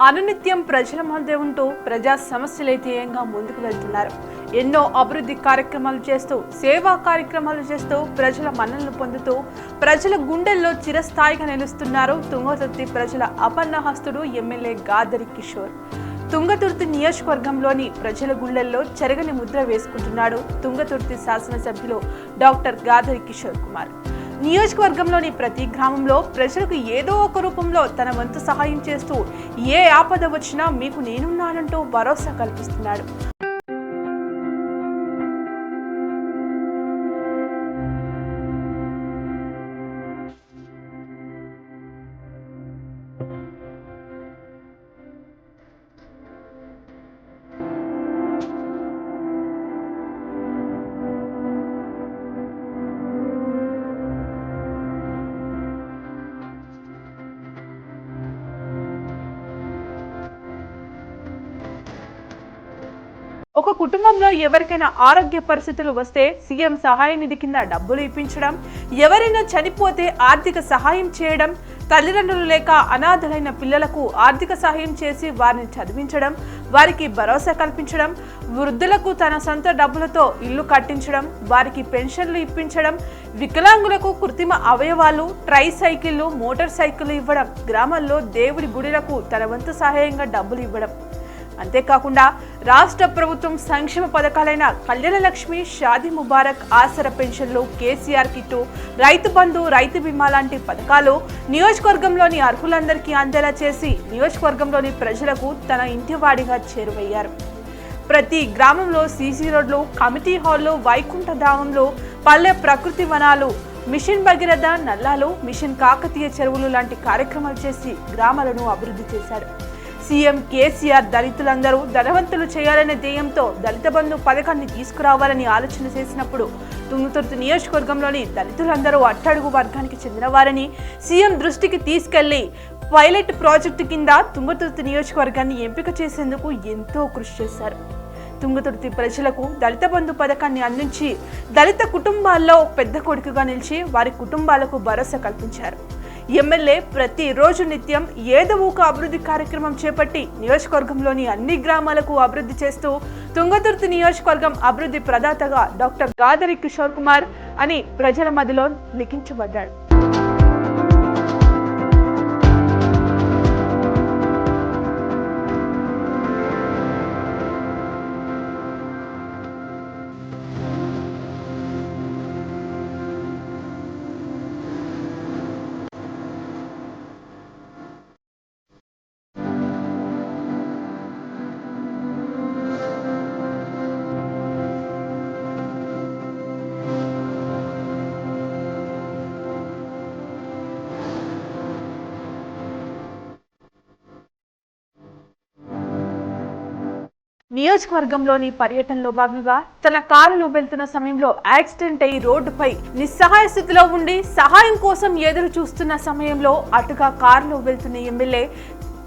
అనునిత్యం ప్రజల మధ్య ఉంటూ ప్రజా సమస్యలే ధ్యేయంగా ముందుకు వెళ్తున్నారు. ఎన్నో అభివృద్ధి కార్యక్రమాలు చేస్తూ సేవా కార్యక్రమాలు చేస్తూ ప్రజల మన్ననలు పొందుతూ ప్రజల గుండెల్లో చిరస్థాయిగా నిలుస్తున్నారు తుంగతుర్తి ప్రజల అపన్నహస్తుడు ఎమ్మెల్యే గాదరి కిషోర్. తుంగతుర్తి నియోజకవర్గంలోని ప్రజల గుండెల్లో చెరగని ముద్ర వేసుకుంటున్నాడు తుంగతుర్తి శాసనసభ్యులు డాక్టర్ గాదరి కిషోర్ కుమార్. నియోజకవర్గంలోని ప్రతి గ్రామంలో ప్రజలకు ఏదో ఒక రూపంలో తన వంతు సహాయం చేస్తూ ఏ ఆపద వచ్చినా మీకు నేనున్నానంటూ భరోసా కల్పిస్తున్నాడు. ఒక కుటుంబంలో ఎవరికైనా ఆరోగ్య పరిస్థితులు వస్తే సీఎం సహాయ నిధి కింద డబ్బులు ఇప్పించడం, ఎవరైనా చనిపోతే ఆర్థిక సహాయం చేయడం, తల్లిదండ్రులు లేక అనాథలైన పిల్లలకు ఆర్థిక సహాయం చేసి వారిని చదివించడం, వారికి భరోసా కల్పించడం, వృద్ధులకు తన సొంత డబ్బులతో ఇల్లు కట్టించడం, వారికి పెన్షన్లు ఇప్పించడం, వికలాంగులకు కృత్రిమ అవయవాలు, ట్రై సైకిళ్లు, మోటార్ సైకిళ్లు ఇవ్వడం, గ్రామాల్లో దేవుడి గుడిలకు తన వంతు సహాయంగా డబ్బులు ఇవ్వడం. అంతేకాకుండా రాష్ట్ర ప్రభుత్వం సంక్షేమ పథకాలైన కళ్యాణ లక్ష్మి, షాదీ ముబారక్, ఆసర పెన్షన్లు, కేసీఆర్ కిట్టు, రైతు బంధు, రైతు బీమా లాంటి పథకాలు నియోజకవర్గంలోని అర్హులందరికీ అందేలా చేసి నియోజకవర్గంలోని ప్రజలకు తన ఇంటివాడిగా చేరువయ్యారు. ప్రతి గ్రామంలో సీసీ రోడ్లు, కమిటీ హాల్లు, వైకుంఠ ధామంలో, పల్లె ప్రకృతి వనాలు, మిషన్ భగీరథ, నల్లాలు, మిషన్ కాకతీయ చెరువులు లాంటి కార్యక్రమాలు చేసి గ్రామాలను అభివృద్ధి చేశారు. సీఎం కేసీఆర్ దళితులందరూ ధనవంతులు చేయాలనే ధ్యేయంతో దళిత బంధు పథకాన్ని తీసుకురావాలని ఆలోచన చేసినప్పుడు తుంగతుర్తి నియోజకవర్గంలోని దళితులందరూ అట్టడుగు వర్గానికి చెందినవారని సీఎం దృష్టికి తీసుకెళ్లి పైలట్ ప్రాజెక్టు కింద తుంగతుర్తి నియోజకవర్గాన్ని ఎంపిక చేసేందుకు ఎంతో కృషి చేశారు. తుంగతుర్తి ప్రజలకు దళిత బంధు పథకాన్ని అందించి దళిత కుటుంబాల్లో పెద్ద కొడుకుగా నిలిచి వారి కుటుంబాలకు భరోసా కల్పించారు. ఎమ్మెల్యే ప్రతిరోజు నిత్యం ఏదో ఒక అభివృద్ధి కార్యక్రమం చేపట్టి నియోజకవర్గంలోని అన్ని గ్రామాలకు అభివృద్ధి చేస్తూ తుంగతుర్తి నియోజకవర్గం అభివృద్ధి ప్రదాతగా డాక్టర్ గాదరి కిషోర్ కుమార్ అని ప్రజల మధ్యలో లిఖించబడ్డాడు. నియోజకవర్గంలోని పర్యటనలో భాగంగా తన కారులో వెళ్తున్న సమయంలో యాక్సిడెంట్ అయి రోడ్డుపై నిస్సహాయ స్థితిలో ఉండి సహాయం కోసం ఎదురు చూస్తున్న సమయంలో అటుగా కారులో వెళ్తున్న ఎమ్మెల్యే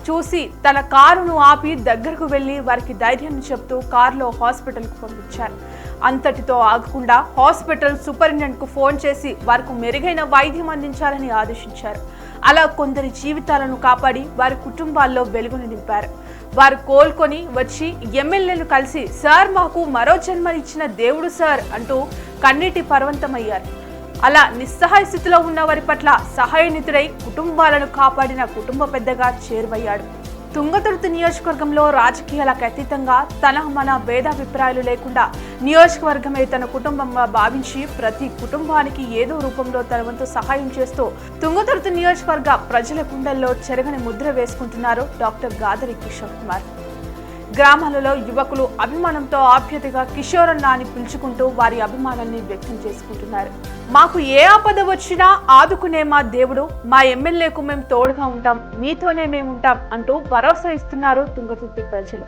చూసి తన కారును ఆపి దగ్గరకు వెళ్లి వారికి ధైర్యాన్ని చెప్తూ కారులో హాస్పిటల్కు పంపించారు. అంతటితో ఆగకుండా హాస్పిటల్ సూపరింటెండెంట్ కు ఫోన్ చేసి వారికి మెరుగైన వైద్యం అందించాలని ఆదేశించారు. అలా కొందరి జీవితాలను కాపాడి వారి కుటుంబాల్లో వెలుగును నింపారు. వారు కోలుకొని వచ్చి ఎమ్మెల్యేను కలిసి సార్ మాకు మరో జన్మనిచ్చిన దేవుడు సార్ అంటూ కన్నీటి పర్వంతమయ్యారు. అలా నిస్సహాయ స్థితిలో ఉన్న వారి పట్ల సహాయనితుడై కుటుంబాలను కాపాడిన కుటుంబ పెద్దగా చేరువయ్యాడు. తుంగతుర్తి నియోజకవర్గంలో రాజకీయాలకు అతీతంగా తన మన భేదాభిప్రాయాలు లేకుండా నియోజకవర్గమే తన కుటుంబంగా భావించి ప్రతి కుటుంబానికి ఏదో రూపంలో తన వంతు సహాయం చేస్తూ తుంగతుర్తి నియోజకవర్గ ప్రజల గుండెల్లో చెరగని ముద్ర వేసుకుంటున్నారు డాక్టర్ గాదరి కిషోర్ కుమార్. గ్రామాలలో యువకులు అభిమానంతో ఆప్యాయతగా కిషోర్ అన్న అని పిలుచుకుంటూ వారి అభిమానాన్ని వ్యక్తం చేసుకుంటున్నారు. మాకు ఏ ఆపద వచ్చినా ఆదుకునే మా దేవుడు, మా ఎమ్మెల్యేకు మేము తోడుగా ఉంటాం, మీతోనే మేము ఉంటాం అంటూ భరోసా ఇస్తున్నారు తుంగతుర్తి ప్రజలు.